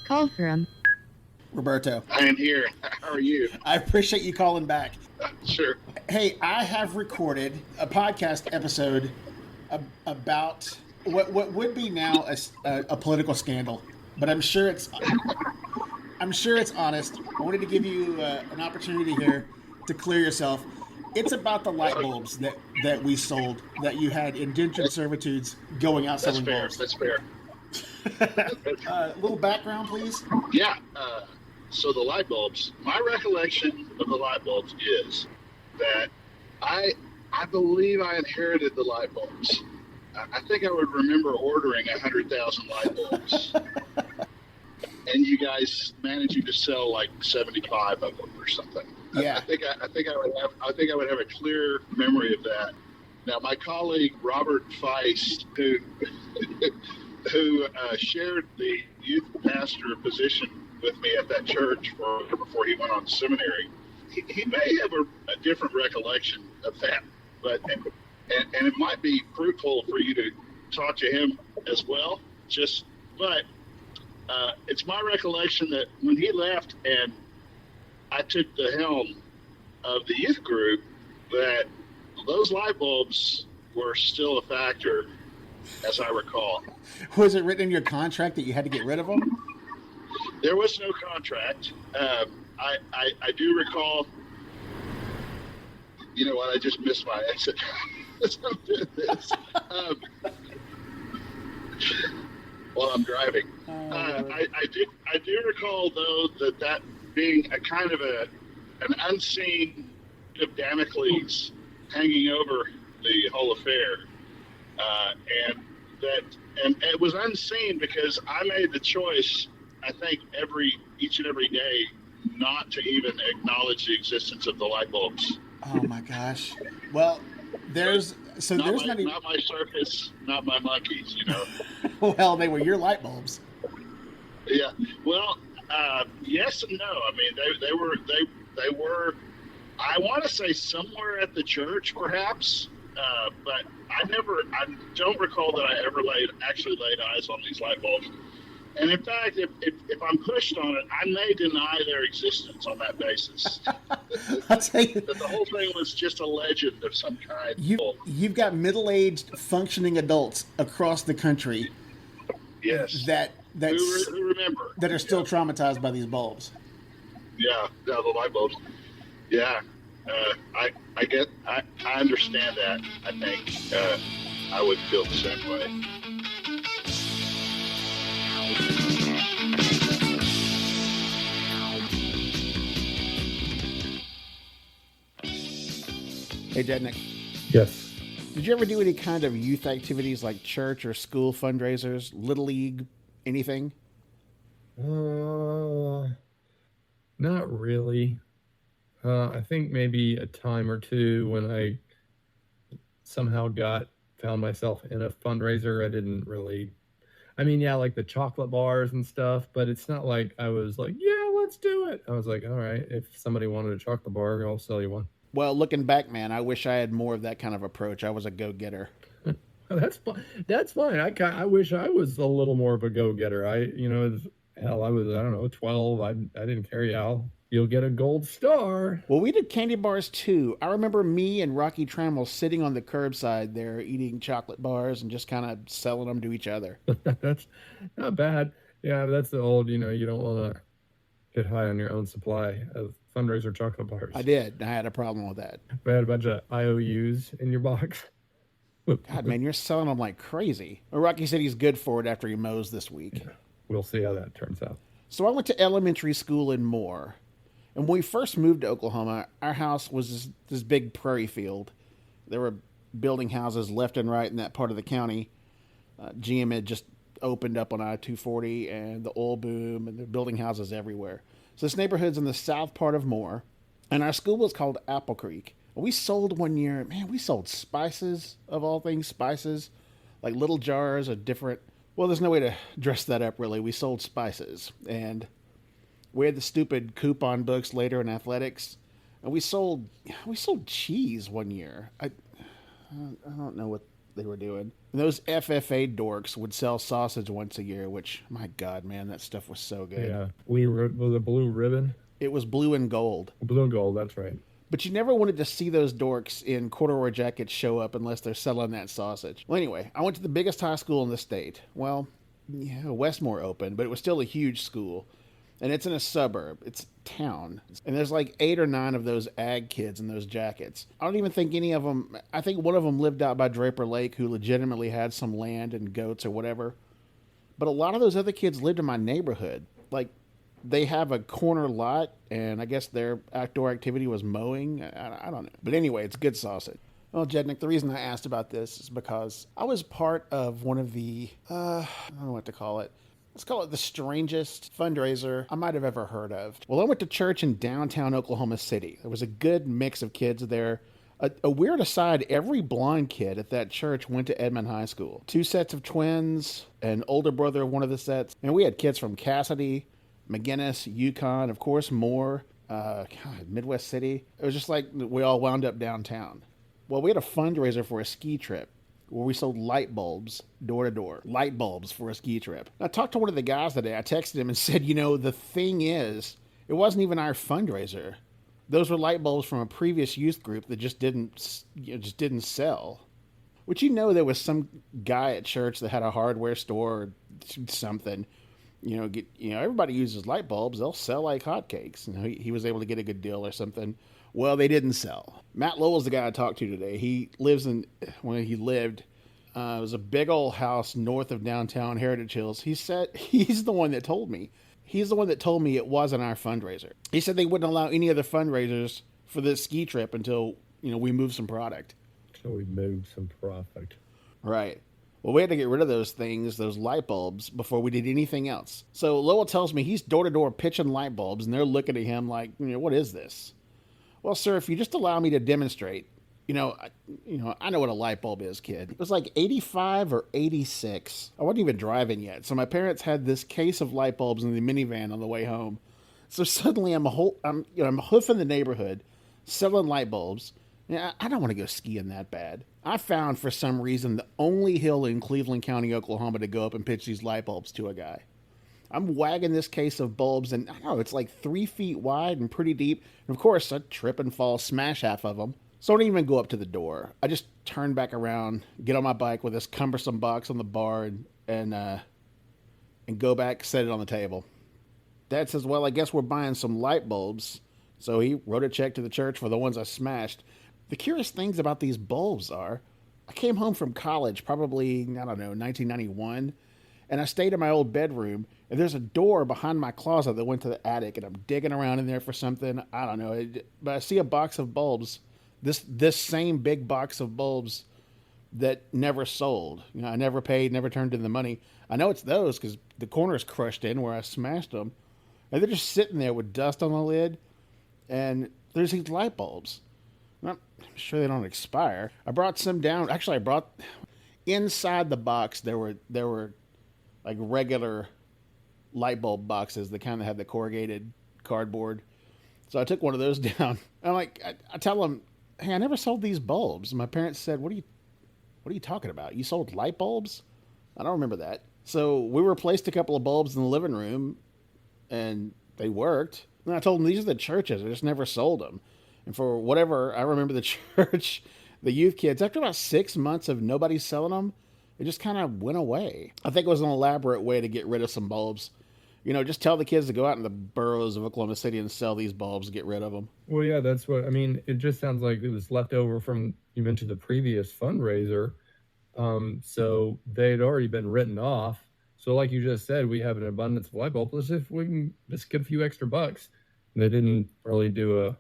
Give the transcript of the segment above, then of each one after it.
call from. Roberto. I am here. How are you? I appreciate you calling back. Sure. Hey, I have recorded a podcast episode about what would be now a political scandal, but I'm sure it's honest. I wanted to give you an opportunity here to clear yourself. It's about the light bulbs that we sold, that you had indentured servitudes going out selling bulbs. That's fair. A little background, please. Yeah. So the light bulbs, my recollection of the light bulbs is that I believe I inherited the light bulbs. I think I would remember ordering 100,000 light bulbs. And you guys managing to sell like 75 of them or something. Yeah. I think I would have a clear memory of that. Now, my colleague Robert Feist, who shared the youth pastor position with me at that church before he went on to seminary, he may have a different recollection of that, but and it might be fruitful for you to talk to him as well. But it's my recollection that when he left and I took the helm of the youth group, that those light bulbs were still a factor, as I recall. Was it written in your contract that you had to get rid of them? There was no contract. I do recall. You know what? I just missed my exit. While I'm driving, I do recall though that being a kind of an unseen of Damocles hanging over the whole affair, and it was unseen because I made the choice, I think each and every day, not to even acknowledge the existence of the light bulbs. Oh my gosh! Well, there's not my circus, not my monkeys, you know. Well, they were your light bulbs. Yeah. Well, yes and no. I mean, they were. I want to say somewhere at the church, perhaps, but I don't recall that I ever actually laid eyes on these light bulbs. And in fact, if I'm pushed on it, I may deny their existence on that basis. I'll tell you, that the whole thing was just a legend of some kind. You've got middle-aged functioning adults across the country. Yes. Who remember that are still traumatized by these bulbs. Yeah, the light bulbs. Yeah, I understand that. I think I would feel the same way. Hey, Jednick. Yes. Did you ever do any kind of youth activities like church or school fundraisers, Little League, anything? Not really. I think maybe a time or two when I somehow found myself in a fundraiser. I didn't really, like the chocolate bars and stuff, but it's not like I was like, yeah, let's do it. I was like, all right, if somebody wanted a chocolate bar, I'll sell you one. Well, looking back, man, I wish I had more of that kind of approach. I was a go-getter. That's fine. That's fine. I wish I was a little more of a go-getter. I was, I don't know, 12. I didn't care. You'll get a gold star. Well, we did candy bars too. I remember me and Rocky Trammell sitting on the curbside there eating chocolate bars and just kind of selling them to each other. That's not bad. Yeah, that's the old, you don't want to get high on your own supply of fundraiser chocolate bars. I did. I had a problem with that. We had a bunch of IOUs in your box. God, man, you're selling them like crazy. Well, Rocky said he's good for it after he mows this week. Yeah, we'll see how that turns out. So I went to elementary school in Moore. And when we first moved to Oklahoma, our house was this big prairie field. There were building houses left and right in that part of the county. GM had just opened up on I-240 and the oil boom, and they're building houses everywhere. So this neighborhood's in the south part of Moore, and our school was called Apple Creek. We sold one year, we sold spices, of all things, spices, like little jars of different, well, there's no way to dress that up really. We sold spices, and we had the stupid coupon books later in athletics, and we sold cheese one year. I don't know what they were doing. And those FFA dorks would sell sausage once a year, which, my God, man, that stuff was so good. Yeah, was a blue ribbon, It was blue and gold. blue and gold. That's right. But you never wanted to see those dorks in corduroy jackets show up unless they're selling that sausage. Well, anyway, I went to the biggest high school in the state. Well, yeah, Westmore opened, but it was still a huge school. And it's in a suburb. It's town. And there's like 8 or 9 of those ag kids in those jackets. I don't even think any of them, I think one of them lived out by Draper Lake who legitimately had some land and goats or whatever. But a lot of those other kids lived in my neighborhood. Like, they have a corner lot, and I guess their outdoor activity was mowing. I don't know. But anyway, it's good sausage. Well, Jednick, the reason I asked about this is because I was part of one of the, I don't know what to call it. Let's call it the strangest fundraiser I might have ever heard of. Well, I went to church in downtown Oklahoma City. There was a good mix of kids there. A weird aside, every blind kid at that church went to Edmond High School. 2 sets of twins, an older brother of one of the sets. And we had kids from Cassidy, McGinnis, Yukon, of course, Moore, Midwest City. It was just like we all wound up downtown. Well, we had a fundraiser for a ski trip where we sold light bulbs door to door. Light bulbs for a ski trip. I talked to one of the guys today. I texted him and said, the thing is, it wasn't even our fundraiser. Those were light bulbs from a previous youth group that just didn't sell. Which there was some guy at church that had a hardware store or something. Everybody uses light bulbs. They'll sell like hotcakes. He was able to get a good deal or something. Well, they didn't sell. Matt Lowell's the guy I talked to today. He lived, it was a big old house north of downtown Heritage Hills. He said, he's the one that told me. He's the one that told me it wasn't our fundraiser. He said they wouldn't allow any other fundraisers for this ski trip until, we move some product. So we moved some product. Right. Well, we had to get rid of those things, those light bulbs, before we did anything else. So Lowell tells me he's door-to-door pitching light bulbs, and they're looking at him like, what is this? Well, sir, if you just allow me to demonstrate, I know what a light bulb is, kid. It was like 85 or 86. I wasn't even driving yet. So my parents had this case of light bulbs in the minivan on the way home. So suddenly I'm hoofing the neighborhood, selling light bulbs. I don't want to go skiing that bad. I found, for some reason, the only hill in Cleveland County, Oklahoma to go up and pitch these light bulbs to a guy. I'm wagging this case of bulbs, and I don't know, it's like 3 feet wide and pretty deep. And of course, I trip and fall, smash half of them. So I don't even go up to the door. I just turn back around, get on my bike with this cumbersome box on the bar, and go back, set it on the table. Dad says, well, I guess we're buying some light bulbs. So he wrote a check to the church for the ones I smashed. The curious things about these bulbs are, I came home from college, probably, 1991, and I stayed in my old bedroom, and there's a door behind my closet that went to the attic, and I'm digging around in there for something. I don't know, but I see a box of bulbs, this same big box of bulbs that never sold. I never paid, never turned in the money. I know it's those because the corner's crushed in where I smashed them, and they're just sitting there with dust on the lid, and there's these light bulbs. I'm sure they don't expire. I brought some down. Actually, I brought inside the box. There were like regular light bulb boxes, the kind that had the corrugated cardboard. So I took one of those down. I'm like, I tell them, hey, I never sold these bulbs. And my parents said, what are you talking about? You sold light bulbs? I don't remember that. So we replaced a couple of bulbs in the living room, and they worked. And I told them these are the churches. I just never sold them. And for whatever, I remember the church, the youth kids, after about 6 months of nobody selling them, it just kind of went away. I think it was an elaborate way to get rid of some bulbs. Just tell the kids to go out in the boroughs of Oklahoma City and sell these bulbs and get rid of them. Well, yeah, that's what, it just sounds like it was left over from, you mentioned the previous fundraiser. So they had already been written off. So like you just said, we have an abundance of light bulbs. Let's see if we can just get a few extra bucks. And they didn't really do a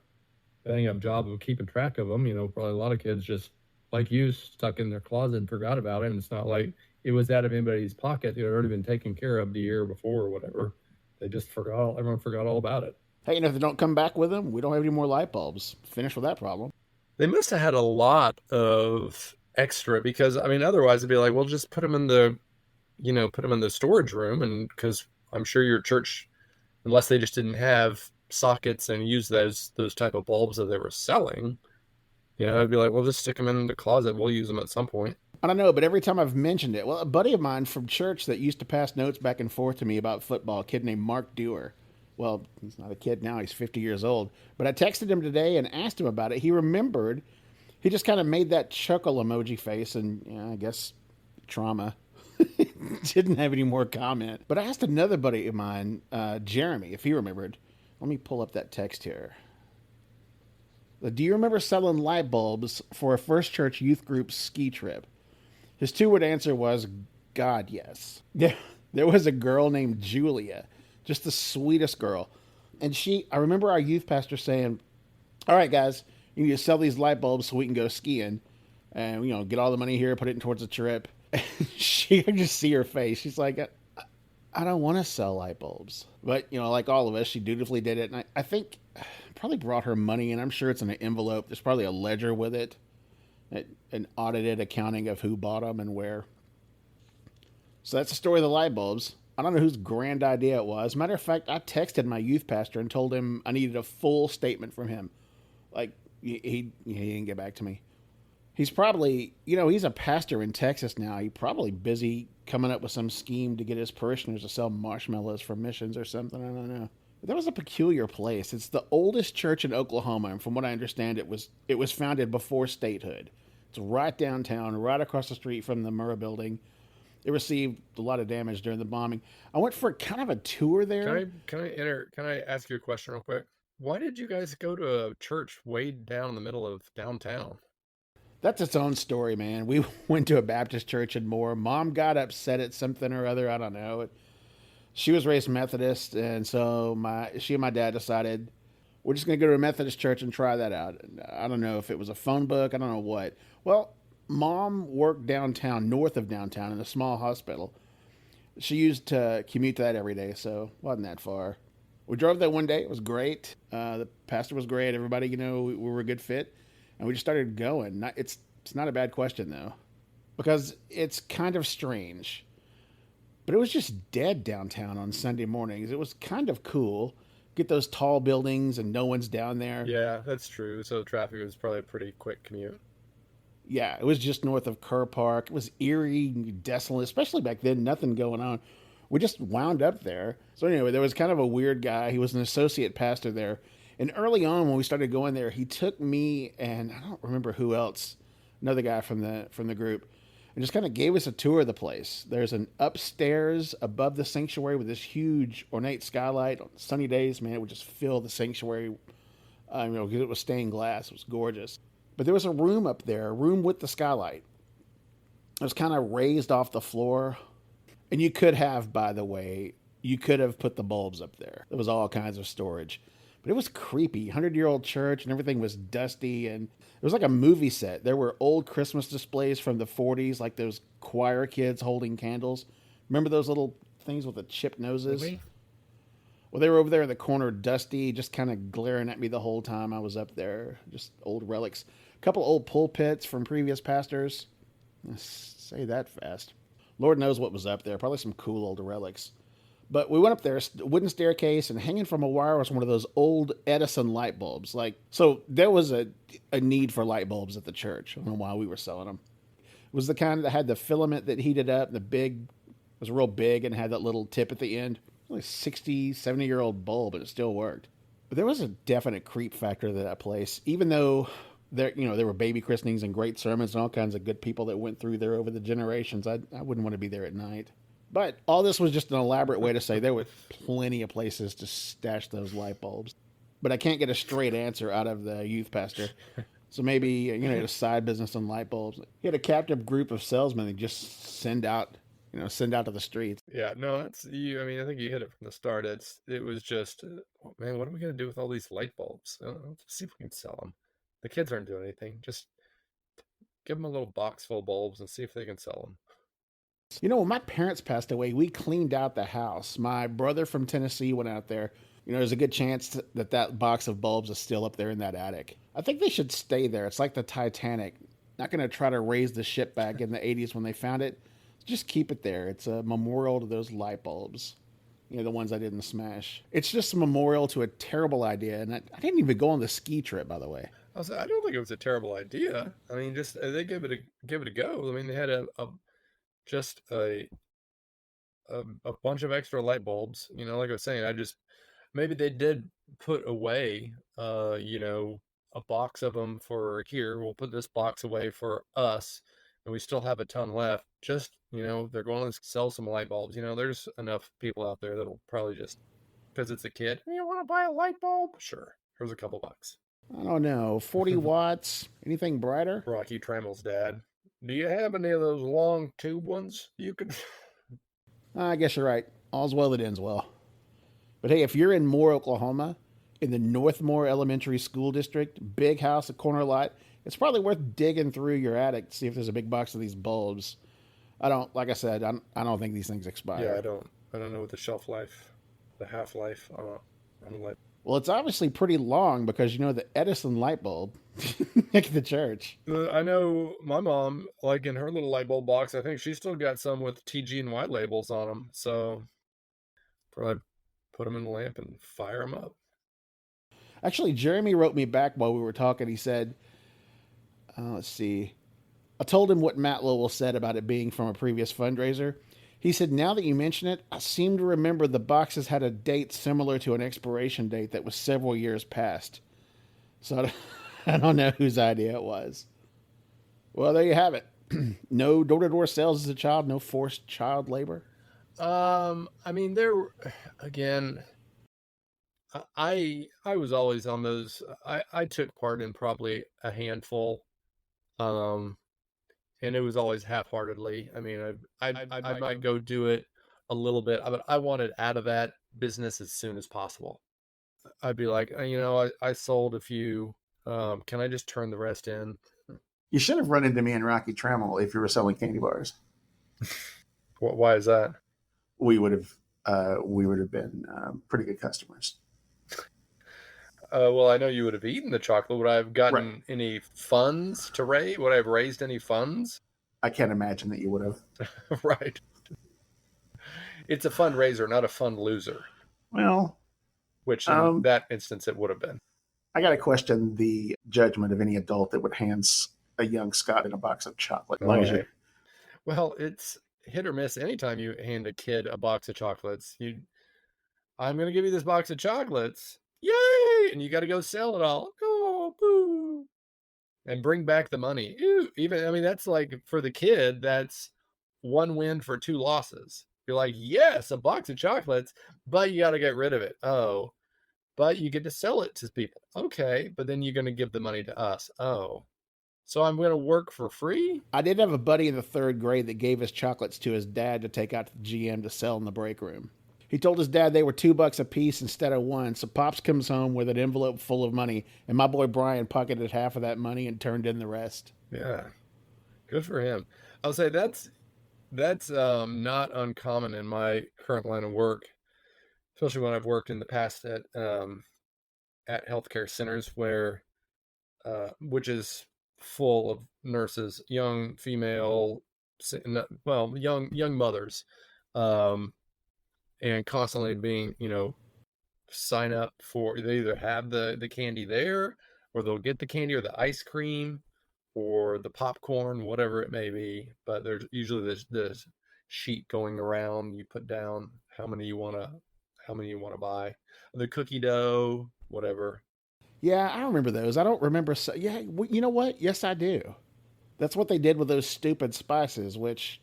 bang-up job of keeping track of them. Probably a lot of kids just, like you, stuck in their closet and forgot about it. And it's not like it was out of anybody's pocket. It had already been taken care of the year before or whatever. They just forgot. Everyone forgot all about it. Hey, if they don't come back with them, we don't have any more light bulbs. Finish with that problem. They must have had a lot of extra because, otherwise it'd be like, well, just put them in the storage room. And because I'm sure your church, unless they just didn't have sockets and use those type of bulbs that they were selling, it'd be like, well, just stick them in the closet. We'll use them at some point. I don't know, but every time I've mentioned it, well, a buddy of mine from church that used to pass notes back and forth to me about football, a kid named Mark Dewar. Well, he's not a kid now, he's 50 years old. But I texted him today and asked him about it. He remembered. He just kind of made that chuckle emoji face and, I guess, trauma. Didn't have any more comment. But I asked another buddy of mine, Jeremy, if he remembered. Let me pull up that text here. Do you remember selling light bulbs for a First Church youth group ski trip? His two-word answer was, God, yes. Yeah, there was a girl named Julia, just the sweetest girl. And I remember our youth pastor saying, all right, guys, you need to sell these light bulbs so we can go skiing and, get all the money here, put it towards the trip. I could just see her face. She's like, I don't want to sell light bulbs. But, like all of us, she dutifully did it. And I think probably brought her money, and I'm sure it's in an envelope. There's probably a ledger with it, an audited accounting of who bought them and where. So that's the story of the light bulbs. I don't know whose grand idea it was. Matter of fact, I texted my youth pastor and told him I needed a full statement from him. Like, he didn't get back to me. He's probably, he's a pastor in Texas now. He's probably busy coming up with some scheme to get his parishioners to sell marshmallows for missions or something. I don't know. But that was a peculiar place. It's the oldest church in Oklahoma, and from what I understand, it was founded before statehood. It's right downtown, right across the street from the Murrah building. It received a lot of damage during the bombing. I went for kind of a tour there. Can I ask you a question real quick? Why did you guys go to a church way down in the middle of downtown? That's its own story, man. We went to a Baptist church and more. Mom got upset at something or other. I don't know. She was raised Methodist, and so she and my dad decided we're just going to go to a Methodist church and try that out. I don't know if it was a phone book. I don't know what. Well, Mom worked downtown, north of downtown, in a small hospital. She used to commute to that every day, so it wasn't that far. We drove there one day. It was great. The pastor was great. Everybody, we were a good fit. And we just started going. It's not a bad question, though, because it's kind of strange. But it was just dead downtown on Sunday mornings. It was kind of cool. Get those tall buildings and no one's down there. Yeah, that's true. So traffic was probably a pretty quick commute. Yeah, it was just north of Kerr Park. It was eerie, desolate, especially back then, nothing going on. We just wound up there. So anyway, there was kind of a weird guy. He was an associate pastor there. And early on, when we started going there, he took me and I don't remember who else, another guy from the group, and just kind of gave us a tour of the place. There's an upstairs above the sanctuary with this huge ornate skylight. On sunny days, man, it would just fill the sanctuary, because it was stained glass. It was gorgeous. But there was a room up there, a room with the skylight. It was kind of raised off the floor. And you could have, by the way, put the bulbs up there. There was all kinds of storage. But it was creepy. 100-year-old church, and everything was dusty. And it was like a movie set. There were old Christmas displays from the 40s, like those choir kids holding candles. Remember those little things with the chipped noses? Really? Well, they were over there in the corner, dusty, just kind of glaring at me the whole time I was up there. Just old relics. A couple old pulpits from previous pastors. Say that fast. Lord knows what was up there. Probably some cool old relics. But we went up there, wooden staircase, and hanging from a wire was one of those old Edison light bulbs. So there was a need for light bulbs at the church. I don't know why we were selling them. It was the kind that had the filament that heated up. It was real big and had that little tip at the end. It was like a 60, 70-year-old bulb, but it still worked. But there was a definite creep factor to that place, even though there were baby christenings and great sermons and all kinds of good people that went through there over the generations. I wouldn't want to be there at night. But all this was just an elaborate way to say there were plenty of places to stash those light bulbs. But I can't get a straight answer out of the youth pastor. So maybe, he had a side business on light bulbs. He had a captive group of salesmen that just send out to the streets. Yeah, no, that's you. I mean, I think you hit it from the start. It was just, man, what are we going to do with all these light bulbs? Let's see if we can sell them. The kids aren't doing anything. Just give them a little box full of bulbs and see if they can sell them. When my parents passed away, we cleaned out the house. My brother from Tennessee went out there. There's a good chance that box of bulbs is still up there in that attic. I think they should stay there. It's like the Titanic. Not going to try to raise the ship back in the 80s when they found it. Just keep it there. It's a memorial to those light bulbs. The ones I didn't smash. It's just a memorial to a terrible idea. And I didn't even go on the ski trip, by the way. I don't think it was a terrible idea. I mean, just they give it a go. I mean, they had just a bunch of extra light bulbs. You know, like I was saying, I just maybe they did put away, a box of them for here. We'll put this box away for us, and we still have a ton left. Just they're going to sell some light bulbs. There's enough people out there that'll probably just because it's a kid. You want to buy a light bulb? Sure. Here's a couple bucks. I don't know, 40 watts, anything brighter? Rocky Tramel's dad. Do you have any of those long tube ones you could? I guess you're right. All's well that ends well. But hey, if you're in Moore, Oklahoma, in the Northmore Elementary School District, big house, a corner lot, it's probably worth digging through your attic to see if there's a big box of these bulbs. Like I said, I don't think these things expire. Yeah, I don't know what the shelf life, the half life on a light. Well, it's obviously pretty long because the Edison light bulb at the church. I know my mom, like in her little light bulb box, I think she still got some with TG and Y labels on them. So probably put them in the lamp and fire them up. Actually, Jeremy wrote me back while we were talking. He said, let's see. I told him what Matt Lowell said about it being from a previous fundraiser. He said, now that you mention it, I seem to remember the boxes had a date similar to an expiration date that was several years past. So I don't know whose idea it was. Well, there you have it. No door-to-door sales as a child, no forced child labor. I mean, there again, I was always on those. I took part in probably a handful, um, and it was always half-heartedly. I mean, I might go do it a little bit, but I wanted out of that business as soon as possible. I'd be like, I sold a few. Can I just turn the rest in? You should have run into me and Rocky Trammell if you were selling candy bars. Why is that? We would have been pretty good customers. Well, I know you would have eaten the chocolate. Would I have gotten any funds to raise? Would I have raised any funds? I can't imagine that you would have. Right. It's a fundraiser, not a fund loser. Well, which in that instance it would have been. I got to question the judgment of any adult that would hand a young Scott in a box of chocolate. Okay. Well, it's hit or miss anytime you hand a kid a box of chocolates. I'm going to give you this box of chocolates. Yay! And you got to go sell it all. Oh, boo. And bring back the money. Ew. That's like, for the kid, that's one win for two losses. You're like, yes, a box of chocolates, but you got to get rid of it. Oh, but you get to sell it to people. Okay, but then you're going to give the money to us. Oh, so I'm going to work for free? I did have a buddy in the third grade that gave his chocolates to his dad to take out to the GM to sell in the break room. He told his dad they were $2 a piece instead of one, so Pops comes home with an envelope full of money, and my boy Brian pocketed half of that money and turned in the rest. Yeah, good for him. I'll say that's not uncommon in my current line of work, especially when I've worked in the past at healthcare centers which is full of nurses, young female, young mothers, and constantly being, sign up for, they either have the candy there, or they'll get the candy or the ice cream or the popcorn, whatever it may be. But there's usually this sheet going around. You put down how many you want to buy, the cookie dough, whatever. Yeah, I remember those. I don't remember. Yeah, you know what? Yes, I do. That's what they did with those stupid spices, which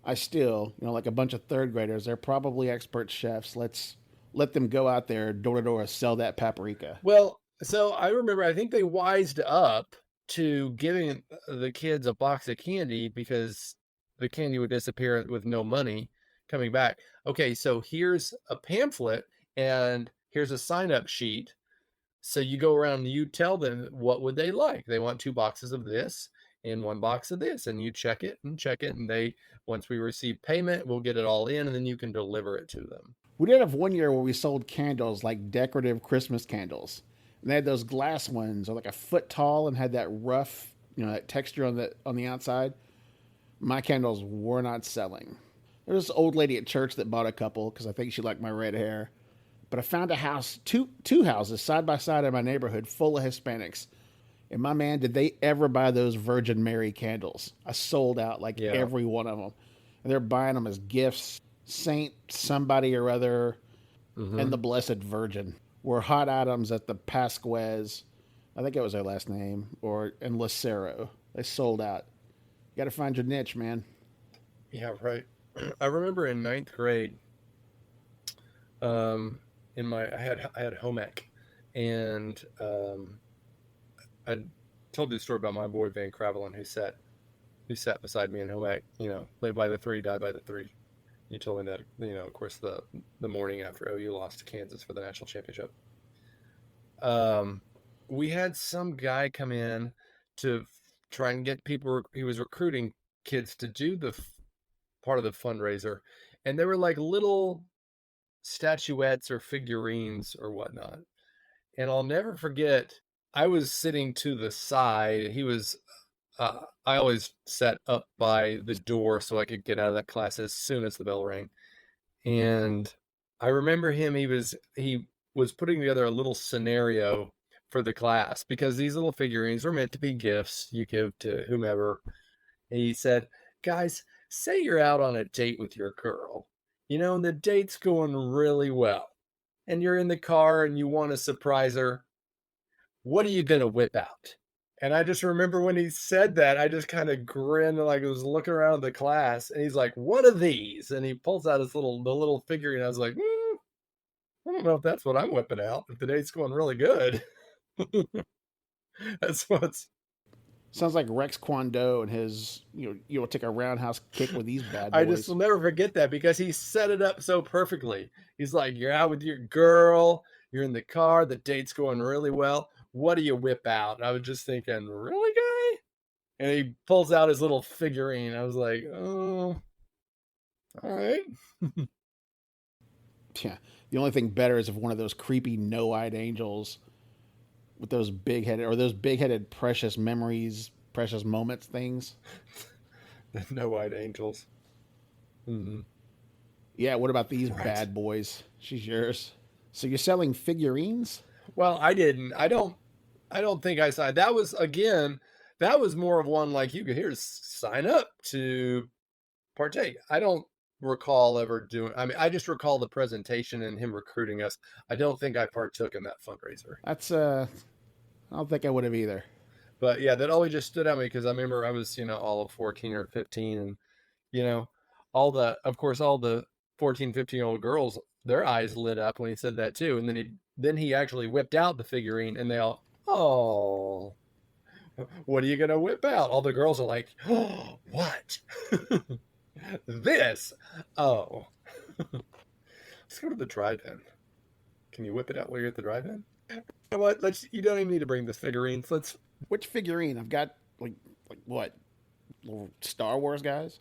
I still, like a bunch of third graders, they're probably expert chefs. Let's let them go out there door to door, sell that paprika. Well, so I remember, I think they wised up to giving the kids a box of candy because the candy would disappear with no money coming back. Okay, so here's a pamphlet and here's a sign-up sheet. So you go around and you tell them what would they like. They want 2 boxes of this and 1 box of this, and you check it, and they, once we receive payment, we'll get it all in, and then you can deliver it to them. We did have one year where we sold candles, like decorative Christmas candles. And they had those glass ones, or like a foot tall, and had that rough, that texture on the outside. My candles were not selling. There was this old lady at church that bought a couple because I think she liked my red hair. But I found a house, two houses side by side in my neighborhood full of Hispanics. And my man, did they ever buy those Virgin Mary candles? I sold out like Yeah. every one of them. And they're buying them as gifts. Saint somebody or other and the Hmm. Blessed Virgin were hot items at the Pasquez. I think it was their last name, or in Lucero. They sold out. You got to find your niche, man. Yeah, right. I remember in ninth grade, um, I had home ec, and I told you the story about my boy Van Cravelin who sat beside me in home ec. Lived by the three, died by the three. You told me that, of course, the morning after OU lost to Kansas for the national championship. Um, we had some guy come in to try and get people. He was recruiting kids to do the part of the fundraiser, and they were like little statuettes or figurines or whatnot. And I'll never forget. I was sitting to the side. I always sat up by the door so I could get out of that class as soon as the bell rang. And I remember him. He was putting together a little scenario for the class because these little figurines were meant to be gifts you give to whomever. And he said, "Guys, say you're out on a date with your girl, and the date's going really well, and you're in the car and you want to surprise her. What are you gonna whip out?" And I just remember when he said that, I just kind of grinned, like I was looking around the class, and he's like, "What are these?" And he pulls out the little figurine. I was like, I don't know if that's what I'm whipping out. If the date's going really good, that's what's. Sounds like Rex Kwon Do and his, you'll take a roundhouse kick with these bad I just boys. will never forget that because he set it up so perfectly. He's like, "You're out with your girl, you're in the car, the date's going really well. What do you whip out?" And I was just thinking, "Really, guy?" And he pulls out his little figurine. I was like, "Oh, all right." Yeah. The only thing better is if one of those creepy no-eyed angels with those big-headed precious memories, precious moments things. The no white angels. Hmm. Yeah, what about these Right. bad boys? She's yours. So you're selling figurines? Well, I didn't. I don't think I signed. That was again. That was more of one like you could here's sign up to partake. I don't recall ever doing. I mean, I just recall the presentation and him recruiting us. I don't think I partook in that fundraiser. That's I don't think I would have either. But yeah, that always just stood out me because I remember I was all of 14 or 15, and you know of course all the 14, 15-year-old girls, their eyes lit up when he said that too, and then he actually whipped out the figurine, and they all, "Oh, what are you gonna whip out?" All the girls are like, "Oh, what?" This. Oh, let's go to the drive-in. Can you whip it out while you're at the drive-in? You know what? You don't even need to bring the figurines. Let's. Which figurine? I've got like what? Little Star Wars guys?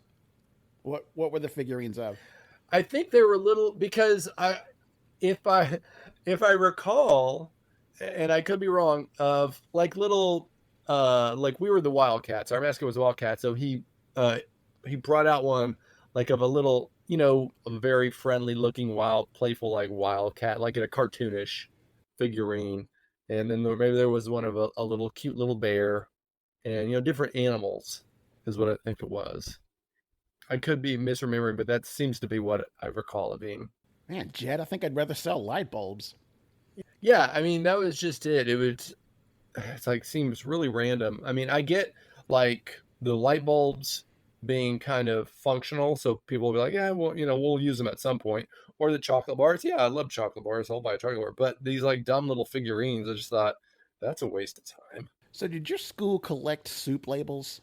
What were the figurines of? I think they were little because if I if I recall, and I could be wrong, of like little like we were the Wildcats. Our mascot was Wildcat, so he brought out one like of a little, a very friendly looking wild, playful like Wildcat, like in a cartoonish figurine. And then maybe there was one of a little cute little bear, and different animals is what I think it was. I could be misremembering, but that seems to be what I recall it being. Man, Jed, I think I'd rather sell light bulbs. Yeah, I mean that was just it. It's like seems really random. I mean, I get like the light bulbs being kind of functional, so people will be like, "Yeah, well, we'll use them at some point." Or the chocolate bars. Yeah, I love chocolate bars. I'll buy a chocolate bar. But these like dumb little figurines, I just thought that's a waste of time. So did your school collect soup labels?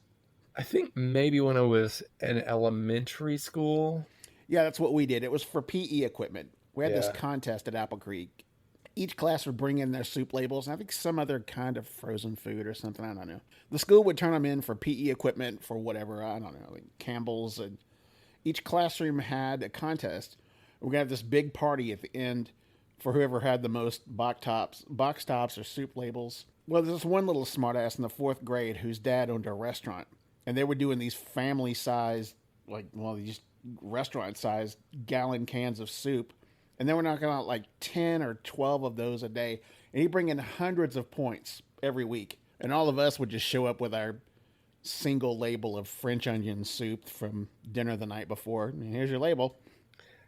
I think maybe when I was in elementary school. Yeah, that's what we did. It was for PE equipment. We had this Yeah. contest at Apple Creek. Each class would bring in their soup labels, and I think some other kind of frozen food or something. I don't know. The school would turn them in for PE equipment for whatever. I don't know, like Campbell's. And each classroom had a contest. We're gonna have this big party at the end for whoever had the most box tops or soup labels. Well, there's this one little smartass in the fourth grade whose dad owned a restaurant, and they were doing these family-sized, these restaurant-sized gallon cans of soup, and they were knocking out like 10 or 12 of those a day, and he'd bring in hundreds of points every week And all of us would just show up with our single label of French onion soup from dinner the night before. And here's your label.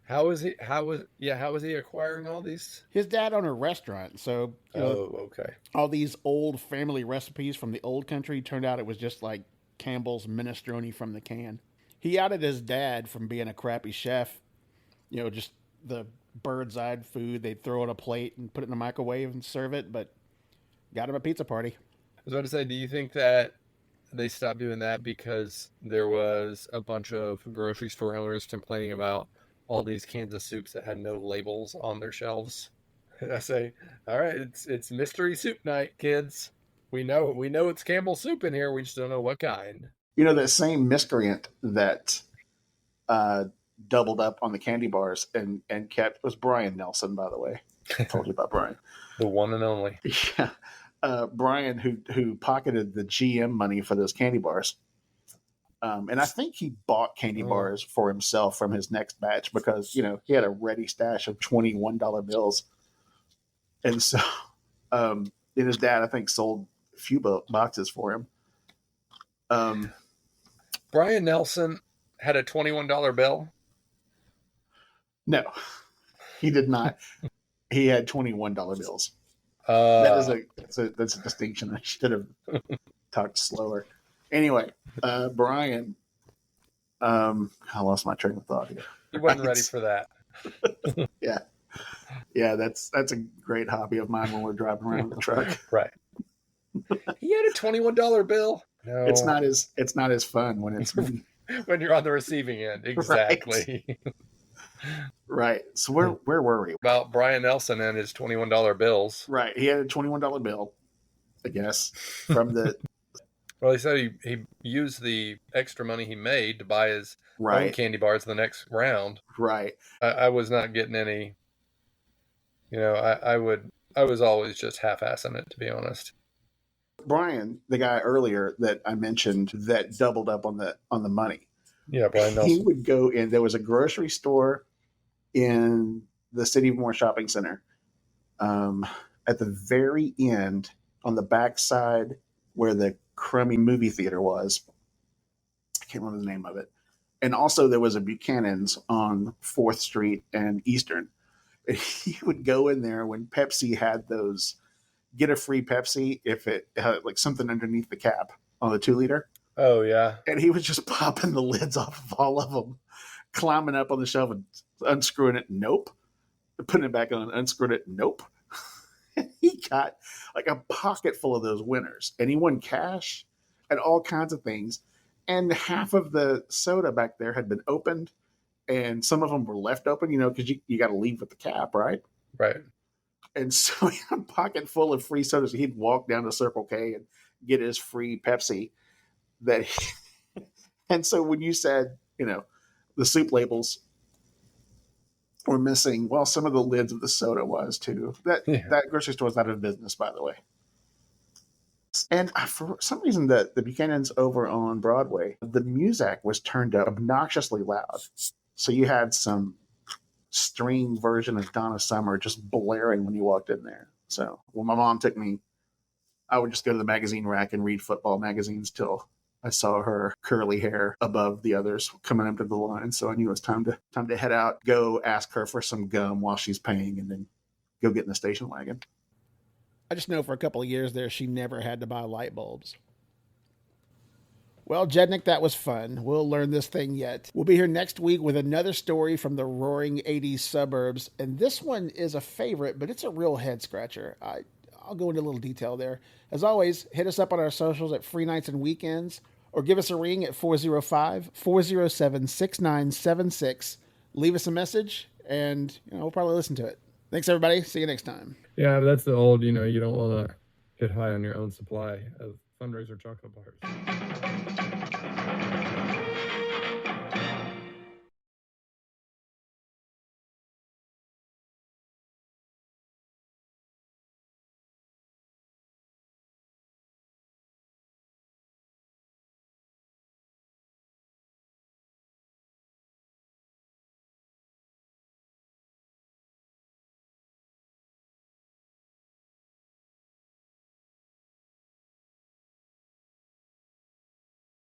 How was he? How was he acquiring all these? His dad owned a restaurant, so Oh, okay. all these old family recipes from the old country turned out it was just like Campbell's minestrone from the can. He outed his dad from being a crappy chef. Just the bird's eye food they'd throw on a plate and put it in the microwave and serve it, but got him a pizza party. I was about to say, do you think that they stopped doing that because there was a bunch of grocery store owners complaining about all these cans of soups that had no labels on their shelves? And I say, all right, it's mystery soup night, kids. We know it's Campbell's soup in here. We just don't know what kind. That same miscreant that doubled up on the candy bars and kept was Brian Nelson, by the way. I told you about Brian. The one and only. Yeah. Brian, who pocketed the GM money for those candy bars. And I think he bought candy bars for himself from his next batch because, he had a ready stash of $21 bills. And so and his dad, I think, sold a few boxes for him. Brian Nelson had a $21 bill? No, he did not. He had $21 bills. That's a distinction. I should have talked slower. Anyway, Brian, I lost my train of thought here. You wasn't ready for that. Yeah, that's a great hobby of mine when we're driving around in the truck. Right. He had a $21 bill. No. It's not as fun when it's me. When you're on the receiving end. Exactly. Right. So where were we? About Brian Nelson and his $21 bills. Right. He had a $21 bill, I guess, from the. Well, he said he used the extra money he made to buy his own candy bars the next round. Right. I was not getting any. I was always just half-assing it, to be honest. Brian, the guy earlier that I mentioned that doubled up on the money. Yeah, Brian Nelson. He would go in. There was a grocery store in the City of Moore Shopping Center. At the very end, on the backside where the crummy movie theater was, I can't remember the name of it. And also there was a Buchanan's on 4th Street and Eastern. And he would go in there when Pepsi had those get a free Pepsi if it had like something underneath the cap on the 2-liter. Oh, yeah. And he was just popping the lids off of all of them, climbing up on the shelf and unscrewing it. Nope. Putting it back on, unscrewing it. Nope. He got like a pocket full of those winners, and he won cash and all kinds of things. And half of the soda back there had been opened, and some of them were left open, because you got to leave with the cap, right? Right. And so he had a pocket full of free sodas. He'd walk down to Circle K and get his free Pepsi. And so when you said, the soup labels were missing, well, some of the lids of the soda was too. That grocery store is out of business, by the way. And for some reason, the Buchanan's over on Broadway, the music was turned up obnoxiously loud. So you had some string version of Donna Summer just blaring when you walked in there. So when my mom took me, I would just go to the magazine rack and read football magazines till I saw her curly hair above the others coming up to the line. So I knew it was time to head out, go ask her for some gum while she's paying, and then go get in the station wagon. I just know for a couple of years there, she never had to buy light bulbs. Well, Jednick, that was fun. We'll learn this thing yet. We'll be here next week with another story from the roaring 80s suburbs. And this one is a favorite, but it's a real head scratcher. I'll go into a little detail there. As always, hit us up on our socials at Free Nights and Weekends, or give us a ring at 405-407-6976. Leave us a message, and we'll probably listen to it. Thanks, everybody. See you next time. Yeah, but that's the old, you don't want to get high on your own supply of fundraiser chocolate bars.